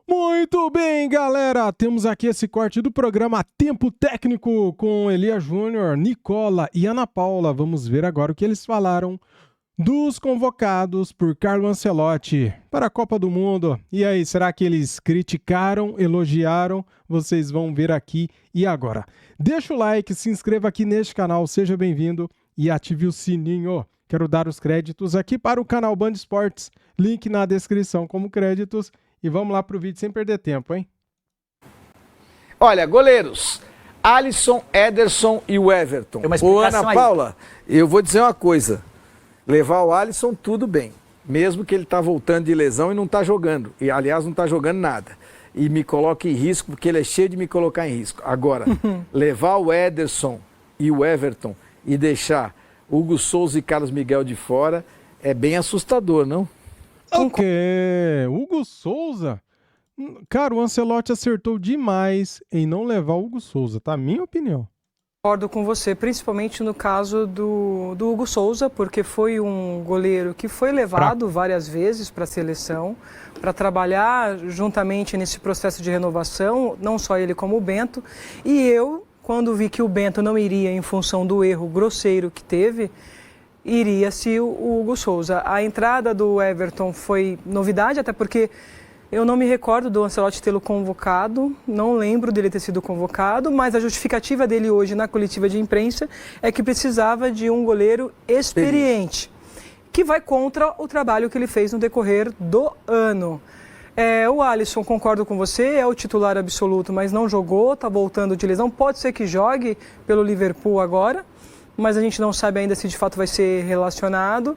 Muito bem, galera. Temos aqui esse corte do programa Tempo Técnico com Elia Júnior, Nicola e Ana Paula. Vamos ver agora o que eles falaram dos convocados por Carlo Ancelotti para a Copa do Mundo. E aí, será que eles criticaram, elogiaram? Vocês vão ver aqui e agora. Deixa o like, se inscreva aqui neste canal, seja bem-vindo e ative o sininho. Quero dar os créditos aqui para o canal Band Esportes, link na descrição como créditos. E vamos lá pro vídeo sem perder tempo, hein? Olha, goleiros, Alisson, Ederson e o Everton. Ô, Ana Paula, eu vou dizer uma coisa. Levar o Alisson, tudo bem. Mesmo que ele tá voltando de lesão e não tá jogando. E, aliás, não tá jogando nada. E me coloca em risco, porque ele é cheio de me colocar em risco. Agora, levar o Ederson e o Everton e deixar Hugo Souza e Carlos Miguel de fora é bem assustador, não? O quê? Hugo Souza? Cara, o Ancelotti acertou demais em não levar o Hugo Souza, tá? Minha opinião. Concordo com você, principalmente no caso do Hugo Souza, porque foi um goleiro que foi levado várias vezes para a seleção, para trabalhar juntamente nesse processo de renovação, não só ele como o Bento. E eu, quando vi que o Bento não iria em função do erro grosseiro que teve, iria-se o Hugo Souza. A entrada do Everton foi novidade, até porque eu não me recordo do Ancelotti tê-lo convocado, não lembro dele ter sido convocado, mas a justificativa dele hoje na coletiva de imprensa é que precisava de um goleiro experiente, que vai contra o trabalho que ele fez no decorrer do ano. O Alisson, concordo com você, é o titular absoluto, mas não jogou, está voltando de lesão, pode ser que jogue pelo Liverpool agora, mas a gente não sabe ainda se de fato vai ser relacionado.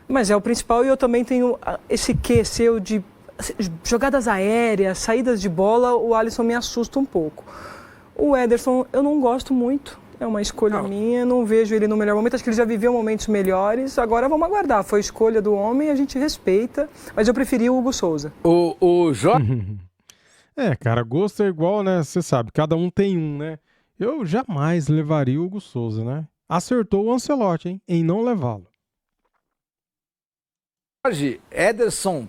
Mas é o principal, e eu também tenho esse quê seu de jogadas aéreas, saídas de bola, o Alisson me assusta um pouco. O Ederson eu não gosto muito, é uma escolha minha, não vejo ele no melhor momento, acho que ele já viveu momentos melhores, agora vamos aguardar, foi escolha do homem, a gente respeita, mas eu preferi o Hugo Souza. O Jorge? Cara, gosto é igual, né? Você sabe, cada um tem um, né? Eu jamais levaria o Hugo Souza, né? Acertou o Ancelotti, hein? Em não levá-lo. Jorge, Ederson,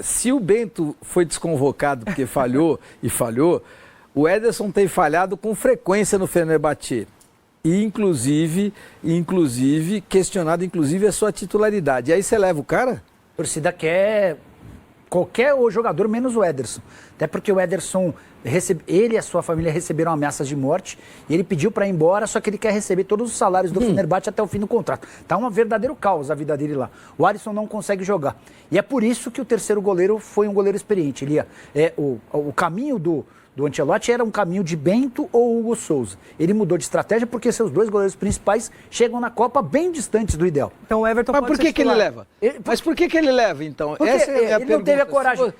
se o Bento foi desconvocado porque falhou, o Ederson tem falhado com frequência no Fenerbahçe. E, inclusive, questionado, a sua titularidade. E aí você leva o cara? A torcida quer qualquer jogador menos o Ederson. Até porque o Ederson, ele e a sua família receberam ameaças de morte e ele pediu para ir embora, só que ele quer receber todos os salários do Fenerbahçe até o fim do contrato. Tá um verdadeiro caos a vida dele lá. O Alisson não consegue jogar. E é por isso que o terceiro goleiro foi um goleiro experiente. O caminho do Ancelotti era um caminho de Bento ou Hugo Souza. Ele mudou de estratégia porque seus dois goleiros principais chegam na Copa bem distantes do ideal. Então o Everton Mas por que ele leva? Mas por que ele leva, então? Porque essa é a minha ele pergunta. não teve a coragem.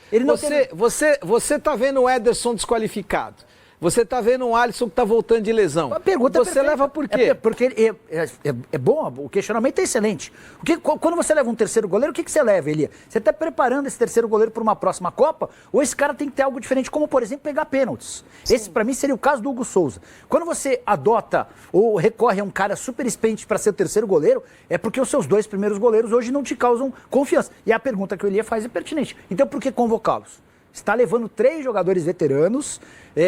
Você tá vendo o Ederson desqualificado. Você tá vendo um Alisson que tá voltando de lesão. A pergunta você leva por quê? Porque é bom, o questionamento é excelente. Quando você leva um terceiro goleiro, o que você leva, Elia? Você está preparando esse terceiro goleiro para uma próxima Copa? Ou esse cara tem que ter algo diferente, como, por exemplo, pegar pênaltis? Sim. Esse, para mim, seria o caso do Hugo Souza. Quando você adota ou recorre a um cara super experiente para ser o terceiro goleiro, é porque os seus dois primeiros goleiros hoje não te causam confiança. E a pergunta que o Elia faz é pertinente. Então, por que convocá-los? Está levando 3 jogadores veteranos,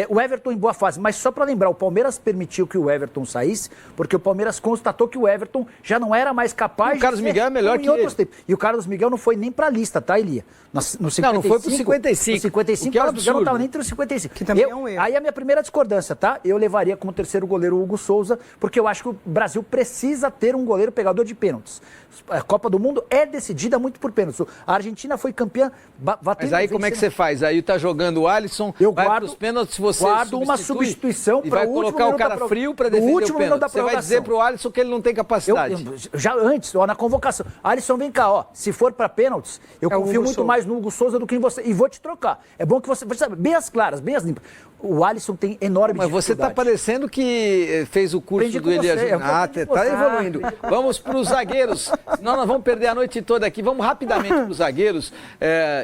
o Everton em boa fase, mas só para lembrar, o Palmeiras permitiu que o Everton saísse, porque o Palmeiras constatou que o Everton já não era mais capaz de... O Carlos Miguel é melhor que ele. Tempos. E o Carlos Miguel não foi nem para a lista, tá, Elia? No 55, não foi pro 55. No 55, o Carlos Miguel não estava nem entre os 55. Que também é um erro. Aí a minha primeira discordância, tá? Eu levaria como terceiro goleiro o Hugo Souza, porque eu acho que o Brasil precisa ter um goleiro pegador de pênaltis. A Copa do Mundo é decidida muito por pênaltis. A Argentina foi campeã batendo... Mas aí como é que você faz? Aí tá jogando o Alisson, vai pros pênaltis, você guardo uma substituição para o último minuto. Vai colocar o cara frio para defender o pênalti. Você vai dizer pro Alisson que ele não tem capacidade. Já antes, na convocação. Alisson, vem cá, se for para pênaltis, eu confio muito mais no Hugo Souza do que em você. E vou te trocar. É bom que você sabe, bem as claras, bem as limpas. O Alisson tem enorme dificuldade. Mas você está parecendo que fez o curso do Elia Júnior. Está evoluindo. Vamos para os zagueiros, senão nós vamos perder a noite toda aqui. Vamos rapidamente para os zagueiros.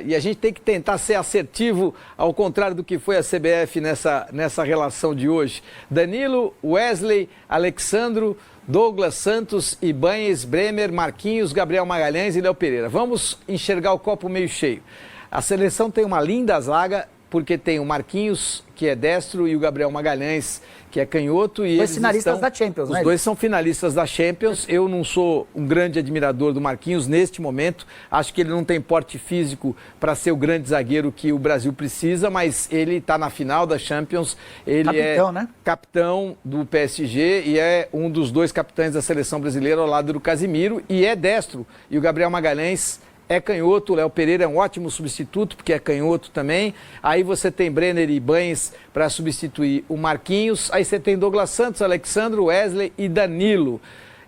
E a gente tem que tentar ser assertivo, ao contrário do que foi a CBF nessa relação de hoje. Danilo, Wesley, Alexandro, Douglas Santos, Ibanez, Bremer, Marquinhos, Gabriel Magalhães e Léo Pereira. Vamos enxergar o copo meio cheio. A seleção tem uma linda zaga, porque tem o Marquinhos, que é destro, e o Gabriel Magalhães, que é canhoto. E dois finalistas da Champions, né? Os dois são finalistas da Champions. Eu não sou um grande admirador do Marquinhos neste momento. Acho que ele não tem porte físico para ser o grande zagueiro que o Brasil precisa, mas ele está na final da Champions. Ele capitão, né? Capitão do PSG e é um dos 2 capitães da seleção brasileira ao lado do Casimiro e é destro. E o Gabriel Magalhães é canhoto, o Léo Pereira é um ótimo substituto, porque é canhoto também. Aí você tem Brenner e Baens para substituir o Marquinhos. Aí você tem Douglas Santos, Alexandro, Wesley e Danilo.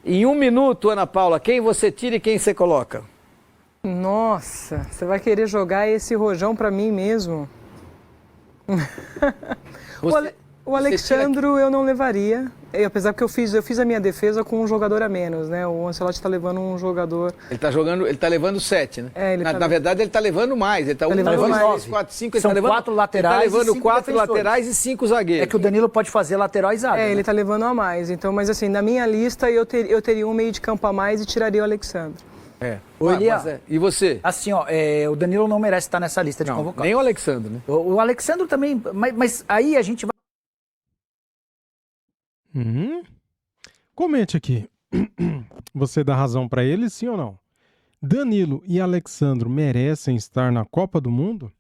Em 1 minuto, Ana Paula, quem você tira e quem você coloca? Nossa, você vai querer jogar esse rojão para mim mesmo? O Alexandro eu não levaria, apesar que eu fiz a minha defesa com um jogador a menos, né? O Ancelotti está levando um jogador... Ele tá levando 7, né? Na verdade, ele está levando mais. Ele está levando 2, 3, 4, 5... São 4 laterais. Ele está levando 4 laterais e 5 zagueiros. É que o Danilo pode fazer lateral e zaga. Ele está levando a mais. Então, mas assim, na minha lista eu teria um meio de campo a mais e tiraria o Alexandro. E você? Assim, o Danilo não merece estar nessa lista de convocados. Nem o Alexandro, né? O Alexandro também, mas aí a gente vai... Comente aqui. Você dá razão para ele, sim ou não? Danilo e Alexandro merecem estar na Copa do Mundo?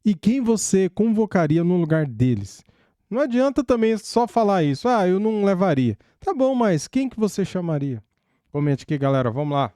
E quem você convocaria no lugar deles? Não adianta também só falar isso. Eu não levaria. Tá bom, mas quem que você chamaria? Comente aqui, galera. Vamos lá.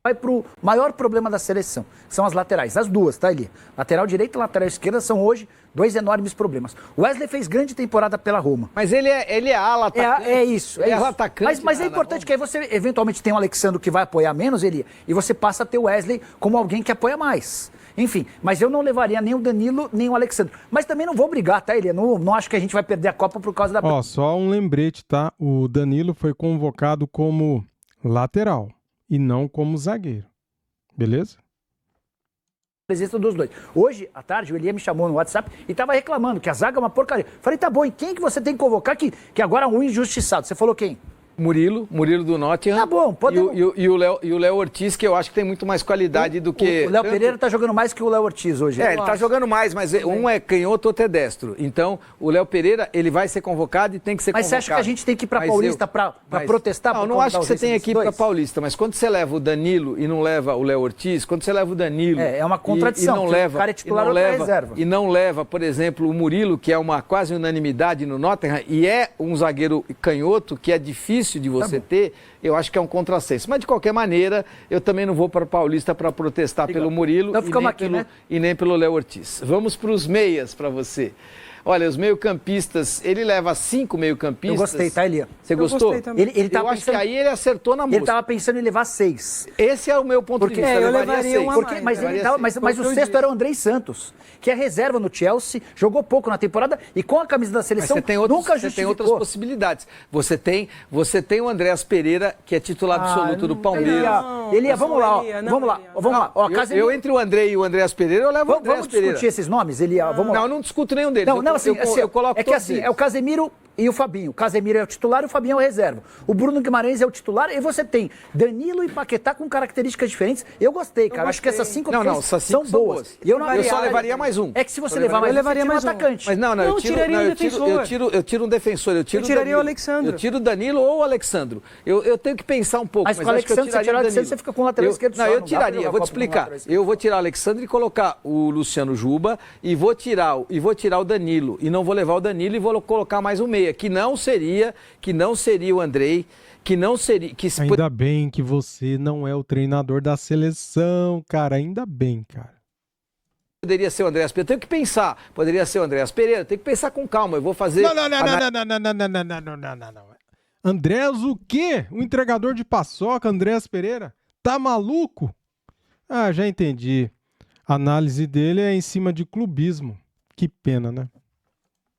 Vai pro maior problema da seleção, são as laterais, as duas, tá, Eli? Lateral direita e lateral esquerda são hoje 2 enormes problemas. O Wesley fez grande temporada pela Roma. Mas ele é ala atacante. É isso. Ala atacante. Mas é importante que aí você eventualmente tenha um Alexandre que vai apoiar menos, Eli, e você passa a ter o Wesley como alguém que apoia mais. Enfim, mas eu não levaria nem o Danilo, nem o Alexandre. Mas também não vou brigar, tá, Eli? Não acho que a gente vai perder a Copa por causa da... Só um lembrete, tá? O Danilo foi convocado como lateral e não como zagueiro. Beleza? Presença dos dois. Hoje, à tarde, o Elia me chamou no WhatsApp e estava reclamando que a zaga é uma porcaria. Falei, tá bom, e quem que você tem que convocar que agora é um injustiçado? Você falou quem? Murilo do Nottingham. Tá bom, pode... E o Léo Ortiz, que eu acho que tem muito mais qualidade do que... O Léo Pereira tá jogando mais que o Léo Ortiz hoje. Ele tá jogando mais, mas um é canhoto, outro é destro. Então, o Léo Pereira, ele vai ser convocado e tem que ser convocado. Mas você acha que a gente tem que ir pra Paulista pra protestar? Não acho que você tenha que ir pra Paulista, mas quando você leva o Danilo e não leva o Léo Ortiz, quando você leva o Danilo... É uma contradição, e não leva, o cara é titular ou é reserva. E não leva, por exemplo, o Murilo, que é uma quase unanimidade no Nottingham, e é um zagueiro canhoto que é difícil de você ter, eu acho que é um contrassenso. Mas, de qualquer maneira, eu também não vou para o Paulista para protestar pelo Murilo e nem pelo Léo Ortiz. Vamos para os meias para você. Olha, os meio-campistas, ele leva 5 meio-campistas. Eu gostei, tá, Elia? Você gostou? Eu acho que aí ele acertou na música. Ele estava pensando em levar 6. Esse é o meu ponto de vista. Eu levaria 6. Mas o sexto era o Andrei Santos, que é reserva no Chelsea, jogou pouco na temporada e com a camisa da seleção nunca justificou. Você tem outras possibilidades. Você tem o Andréas Pereira, que é titular absoluto do Palmeiras. Elia, vamos lá. Eu entre o André e o Andréas Pereira, eu levo o Andréas Pereira. Vamos discutir esses nomes, Elia? Vamos lá. Não, eu não discuto nenhum deles. Eu coloco é o Casemiro e o Fabinho. O Casemiro é o titular e o Fabinho é o reserva. O Bruno Guimarães é o titular e você tem Danilo e Paquetá com características diferentes. Eu gostei, cara. Acho que essas 5 são boas. E eu só levaria mais um. É que se você levar mais um, eu levaria mais um atacante. Mas eu tiro um defensor. Eu tiraria o Alexandre. Eu tiro o Danilo ou o Alexandre. Eu tenho que pensar um pouco. Mas com o Alexandre, se tirar o Alexandre, você fica com o lateral esquerdo só. Não, eu tiraria. Vou te explicar. Eu vou tirar o Alexandre e colocar o Luciano Juba e vou tirar o Danilo. E não vou levar o Danilo e vou colocar mais um meia, que não seria o Andrei, Ainda bem que você não é o treinador da seleção, cara. Ainda bem, cara. Poderia ser o Andréas Pereira. Eu tenho que pensar. Poderia ser o Andréas Pereira. Tem que pensar com calma. Eu vou fazer... Não. Andréas o quê? O entregador de paçoca, Andréas Pereira? Tá maluco? Já entendi. A análise dele é em cima de clubismo. Que pena, né?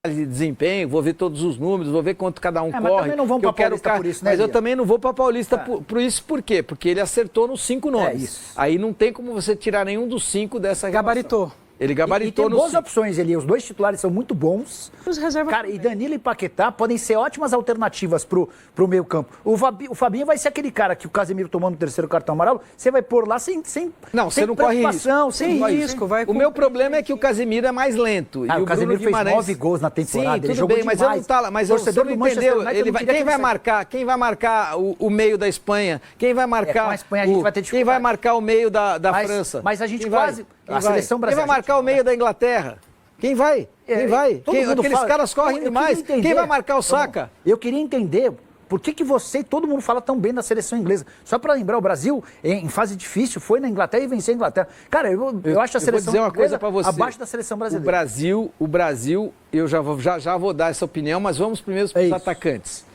De desempenho, vou ver todos os números, vou ver quanto cada um corre. Mas também não vamos para Paulista por isso, né? Mas eu também não vou para Paulista por isso, por quê? Porque ele acertou nos 5 nomes. Aí não tem como você tirar nenhum dos 5 dessa relação. Gabaritou. Ele gabaritou e tem boas opções ali. Os 2 titulares são muito bons. Os reservas Cara, e Danilo e Paquetá podem ser ótimas alternativas pro meio campo. O Fabinho vai ser aquele cara que o Casemiro tomando o 3º cartão amarelo, você vai pôr lá sem não, você não corre risco. Sem risco. O meu problema é que o Casemiro é mais lento. E o Casemiro fez 9 gols na temporada. Sim, tudo bem, mas eu não tá lá. Mas você não entendeu. Quem vai marcar o meio da Espanha? Quem vai marcar? Com a Espanha a gente vai ter dificuldade. Quem vai marcar o meio da França? Mas a gente quase... A seleção brasileira... Quem vai marcar o meio da Inglaterra? Quem vai? Quem vai? Aqueles caras correm demais. Quem vai marcar o Saka? Eu queria entender por que você e todo mundo fala tão bem da seleção inglesa. Só para lembrar, o Brasil, em fase difícil, foi na Inglaterra e venceu a Inglaterra. Cara, eu acho a seleção inglesa coisa pra você. abaixo da seleção brasileira. O Brasil, eu já vou dar essa opinião, mas vamos primeiro para os atacantes.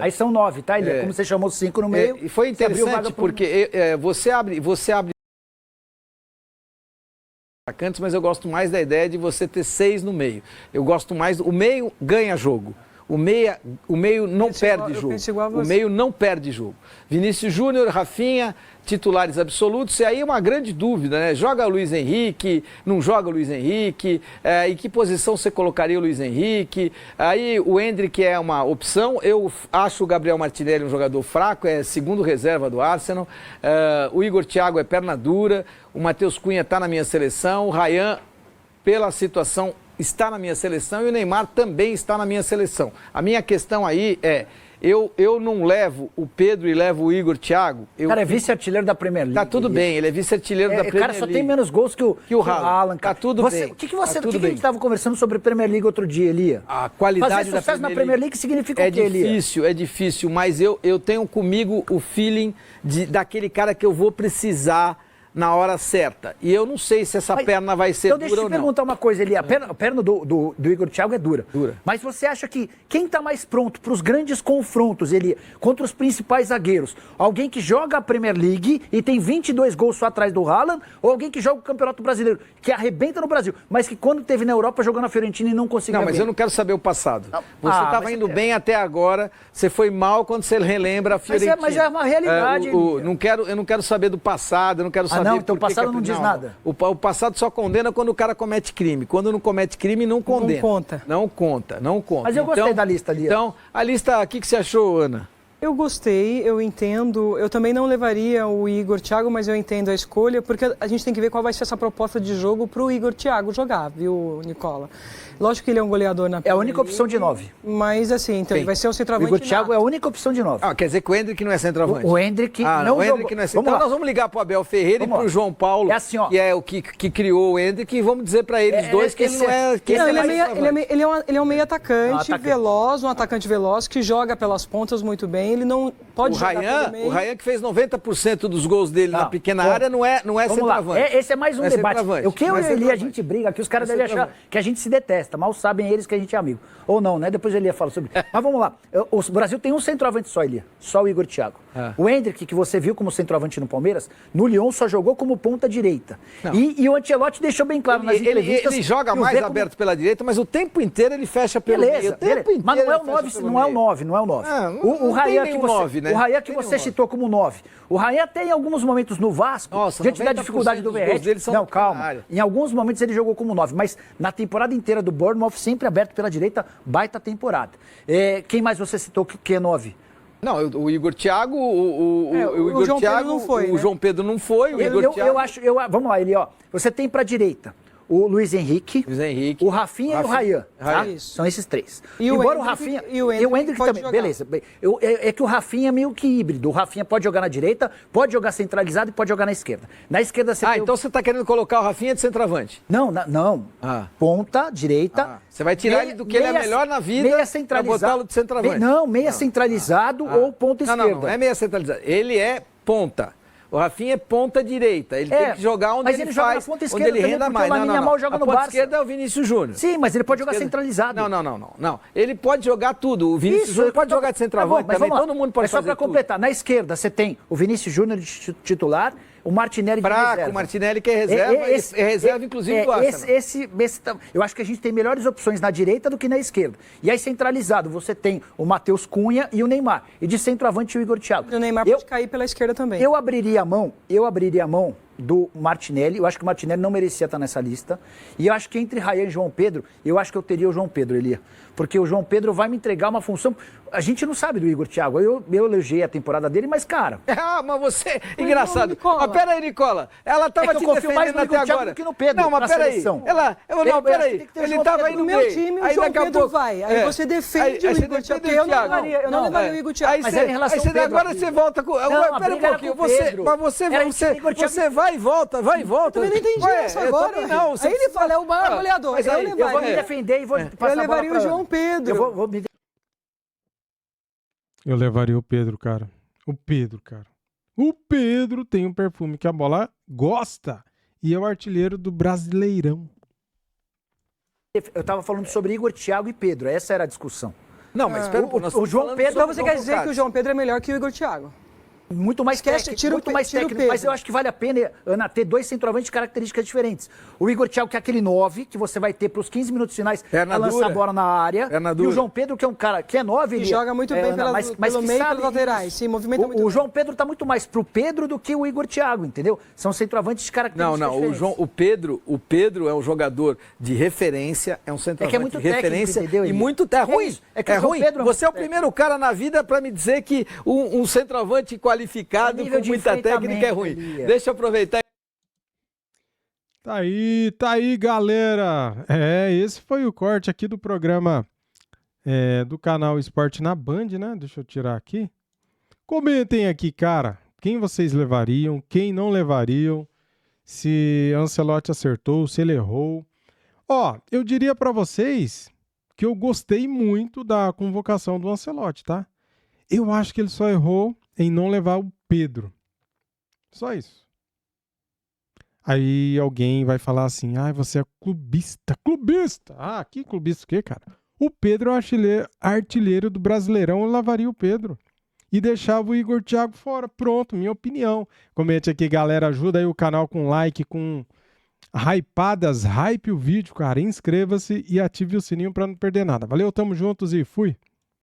Aí são 9, tá, Ilha? Como você chamou 5 no meio. E foi interessante porque você abre atacantes, mas eu gosto mais da ideia de você ter 6 no meio. Eu gosto mais... O meio ganha jogo. O meio não perde jogo. O meio não perde jogo. Vinícius Júnior, Rafinha, titulares absolutos. E aí uma grande dúvida, né? Joga o Luiz Henrique, não joga o Luiz Henrique? Em que posição você colocaria o Luiz Henrique? Aí o Endrick é uma opção. Eu acho o Gabriel Martinelli um jogador fraco, é segundo reserva do Arsenal. O Igor Thiago é perna dura. O Matheus Cunha está na minha seleção. O Ryan, pela situação, está na minha seleção. E o Neymar também está na minha seleção. A minha questão aí é... Eu não levo o Pedro e levo o Igor Thiago. Cara, é vice-artilheiro da Premier League. Tá tudo bem, ele é vice-artilheiro da Premier League. O cara só tem menos gols que o Haaland. Tá tudo bem. O que a gente estava conversando sobre Premier League outro dia, Elia? A qualidade da Premier League. Na Premier League significa o quê, Elia? É difícil, mas eu tenho comigo o feeling daquele cara que eu vou precisar na hora certa. E eu não sei se essa perna vai ser dura ou não. Então deixa eu te perguntar uma coisa, Elia. A perna do Igor Thiago é dura. Mas você acha que quem está mais pronto para os grandes confrontos, Elia, contra os principais zagueiros? Alguém que joga a Premier League e tem 22 gols só atrás do Haaland? Ou alguém que joga o Campeonato Brasileiro, que arrebenta no Brasil, mas que quando teve na Europa jogou na Fiorentina e não conseguiu? Não, mas eu não quero saber o passado. Você estava indo bem até agora, você foi mal quando você relembra a Fiorentina. Mas é uma realidade. Eu não quero saber do passado, eu não quero saber... Então o passado não diz nada. O passado só condena quando o cara comete crime. Quando não comete crime, não condena. Não conta. Mas eu gostei da lista ali. Então, a lista, o que você achou, Ana? Eu gostei, eu entendo. Eu também não levaria o Igor Thiago, mas eu entendo a escolha, porque a gente tem que ver qual vai ser essa proposta de jogo para o Igor Thiago jogar, viu, Nicola? Lógico que ele é um goleador na É a única opção de 9. Mas assim, então ele vai ser um centroavante. O Igor Thiago é a única opção de 9. Quer dizer que o Endrick não é centroavante. O Endrick não jogou. Não é então nós vamos ligar para o Abel Ferreira e para o João Paulo, que é o que criou o Endrick, e vamos dizer para eles dois que ele não é... Ele é um meio atacante veloz, um atacante veloz que joga pelas pontas muito bem. Ele não pode jogar o Ryan que fez 90% dos gols dele na pequena área não é centroavante. Esse é mais um debate. O que eu e o Eli, a gente briga aqui, os caras devem achar que a gente se detesta. Mal sabem eles que a gente é amigo. Ou não, né? Depois o Elia fala sobre isso. Mas vamos lá. O Brasil tem um centroavante só, Elia. Só o Igor Thiago. O Endrick, que você viu como centroavante no Palmeiras, no Lyon só jogou como ponta direita. E o Ancelotti deixou bem claro nas entrevistas... Ele joga mais aberto pela direita, mas o tempo inteiro ele fecha pelo meio. Mas não é o 9, não é o 9, não é o 9. O Ryan que você citou como 9. O Ryan tem alguns momentos no Vasco, diante da dificuldade do Verratti. Não, calma. Em alguns momentos ele jogou como 9, mas na temporada inteira do Bournemouth, sempre aberto pela direita, baita temporada. Quem mais você citou que é 9? Não, o Igor Thiago, o Igor Thiago, não foi, o João Pedro não foi, o Igor Thiago... Vamos lá, você tem para a direita o Luiz Henrique, o Rafinha e o Ryan. Tá? São esses 3. Embora o Rafinha... E o Endrick também. Jogar. Beleza. É que o Rafinha é meio que híbrido. O Rafinha pode jogar na direita, pode jogar centralizado e pode jogar na esquerda. Na esquerda você tem então você está querendo colocar o Rafinha de centroavante? Não. Ponta, direita... Você vai tirar ele do que ele é melhor na vida para botá-lo de centroavante. Meia centralizado ou ponta esquerda. Não é meia centralizado. Ele é ponta. O Rafinha é ponta direita. Ele tem que jogar onde ele faz, onde ele renda mais. A ponta esquerda é o Vinícius Júnior. Sim, mas ele pode jogar centralizado. Não. Ele pode jogar tudo. O Vinícius Júnior pode jogar de centroavante também. Todo mundo pode fazer tudo. Só para completar. Na esquerda você tem o Vinícius Júnior de titular, o Martinelli de reserva. O Martinelli que é reserva, inclusive do Arsenal. Eu acho que a gente tem melhores opções na direita do que na esquerda. E aí centralizado você tem o Matheus Cunha e o Neymar. E de centroavante o Igor Thiago. O Neymar pode cair pela esquerda também. Eu abriria a mão do Martinelli. Eu acho que o Martinelli não merecia estar nessa lista. E eu acho que entre Ryan e João Pedro, eu acho que eu teria o João Pedro, Elia. Porque o João Pedro vai me entregar uma função... A gente não sabe do Igor Thiago. Eu elogiei a temporada dele, mas, cara... Ah, mas você... Engraçado. Mas pera aí, Nicola. Ela tava te defendendo até agora. Que no Pedro, não, mas pera aí. Não, pera aí. Ele tava aí no meu time, o João Pedro vai. Aí você defende o Igor Thiago. Eu não levaria o Igor Thiago. Mas em relação ao Pedro... Agora você volta com... Pera um pouquinho. Você vai e volta, vai e volta. Eu também não entendi isso agora. Não, aí ele fala, é o maior goleador. Eu vou me defender e vou passar a bola. Eu levaria o João Pedro. Eu levaria o Pedro, cara. O Pedro tem um perfume que a bola gosta e é o artilheiro do Brasileirão. Eu tava falando sobre Igor, Thiago e Pedro. Essa era a discussão. Não, mas espera o João Pedro... Então você quer dizer que o João Pedro é melhor que o Igor Thiago? Muito mais técnico, mas eu acho que vale a pena, Ana, ter dois centroavantes de características diferentes. O Igor Thiago, que é aquele 9, que você vai ter para os 15 minutos finais a lançar a bola na área. E o João Pedro, que é um cara que é 9. Que joga muito bem pelo meio e pelos laterais. Sim, movimenta muito bem. O João Pedro está muito mais pro Pedro do que o Igor Thiago, entendeu? São centroavantes de características diferentes. O Pedro é um jogador de referência, é um centroavante de referência e muito ruim. É ruim. Você é o primeiro cara na vida para me dizer que um centroavante qualificado com muita técnica é ruim. Deixa eu aproveitar. Tá aí, galera. Esse foi o corte aqui do programa do canal Esporte na Band, né? Deixa eu tirar aqui. Comentem aqui, cara, quem vocês levariam, quem não levariam, se Ancelotti acertou, se ele errou. Eu diria pra vocês que eu gostei muito da convocação do Ancelotti, tá? Eu acho que ele só errou em não levar o Pedro. Só isso. Aí alguém vai falar assim, você é clubista. Clubista! Que clubista o quê, cara? O Pedro é o artilheiro do Brasileirão, eu lavaria o Pedro. E deixava o Igor Thiago fora. Pronto, minha opinião. Comente aqui, galera. Ajuda aí o canal com like, com hypadas. Hype o vídeo, cara. Inscreva-se e ative o sininho para não perder nada. Valeu, tamo juntos e fui!